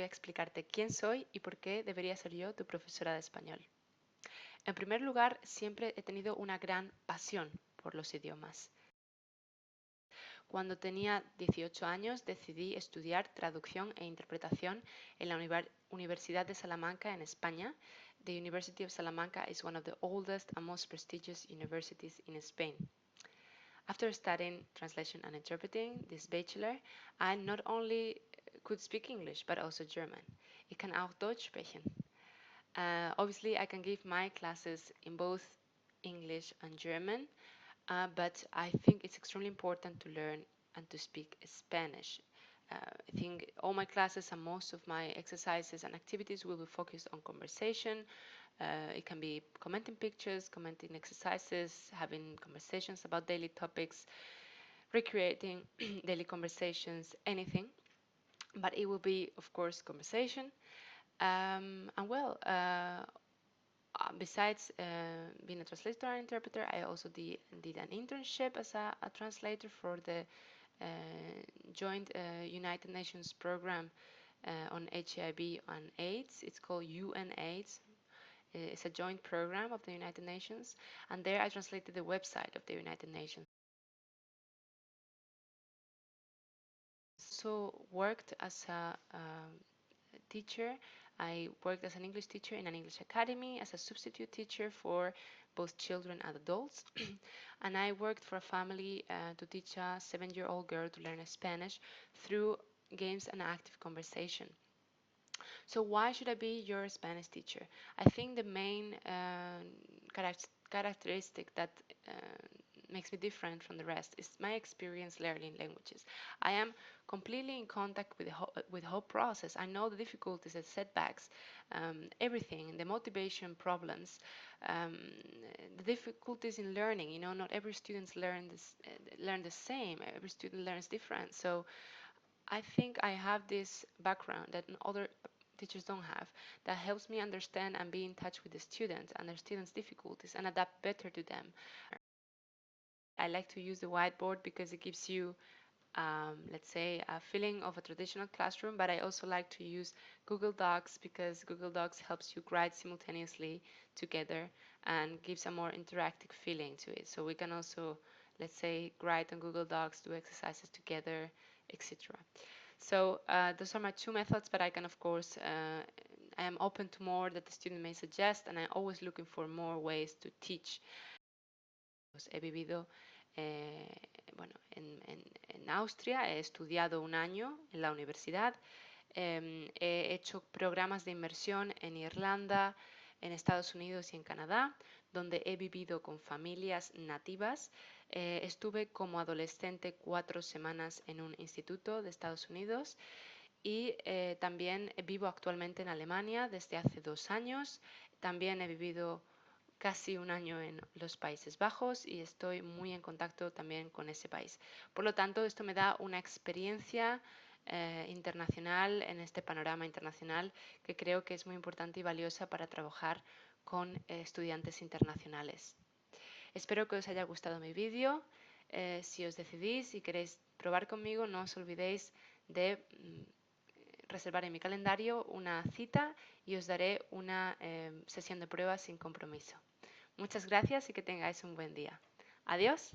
voy a explicarte quién soy y por qué debería ser yo tu profesora de español. En primer lugar, siempre he tenido una gran pasión por los idiomas. Cuando tenía 18 años decidí estudiar traducción e interpretación en la Universidad de Salamanca en España. The University of Salamanca is one of the oldest and most prestigious universities in Spain. After studying translation and interpreting this bachelor, I not only could speak English but also German. Ich kann auch Deutsch sprechen. Obviously, I can give my classes in both English and German, but I think it's extremely important to learn and to speak Spanish. I think all my classes and most of my exercises and activities will be focused on conversation. It can be commenting pictures, commenting exercises, having conversations about daily topics, recreating daily conversations, anything. But it will be, of course, conversation. Besides being a translator and interpreter, I also did an internship as a translator for the joint United Nations program on HIV and AIDS. It's called UNAIDS. It's a joint program of the United Nations, and there I translated the website of the United Nations. So worked as a teacher. I worked as an English teacher in an English academy, as a substitute teacher for both children and adults. And I worked for a family to teach a 7-year-old girl to learn Spanish through games and active conversation. So why should I be your Spanish teacher? I think the main characteristic that makes me different from the rest is my experience learning languages. I am completely in contact with the whole process. I know the difficulties, the setbacks, everything, the motivation problems, the difficulties in learning. You know, not every student learn the same. Every student learns different. So I think I have this background that other teachers don't have, that helps me understand and be in touch with the students and their students' difficulties and adapt better to them. I like to use the whiteboard because it gives you, let's say, a feeling of a traditional classroom, but I also like to use Google Docs because Google Docs helps you write simultaneously together and gives a more interactive feeling to it. So we can also, let's say, write on Google Docs, do exercises together, etc. So those are my two methods, but I can, of course, I am open to more that the student may suggest, and I'm always looking for more ways to teach. He vivido en Austria, he estudiado un año en la universidad, he hecho programas de inmersión en Irlanda, en Estados Unidos y en Canadá, donde he vivido con familias nativas. Estuve como adolescente 4 semanas en un instituto de Estados Unidos y también vivo actualmente en Alemania desde hace 2 años. También he vivido casi un año en los Países Bajos y estoy muy en contacto también con ese país. Por lo tanto, esto me da una experiencia internacional en este panorama internacional que creo que es muy importante y valiosa para trabajar con estudiantes internacionales. Espero que os haya gustado mi vídeo. Si os decidís y queréis probar conmigo, no os olvidéis de reservar en mi calendario una cita y os daré una sesión de pruebas sin compromiso. Muchas gracias y que tengáis un buen día. Adiós.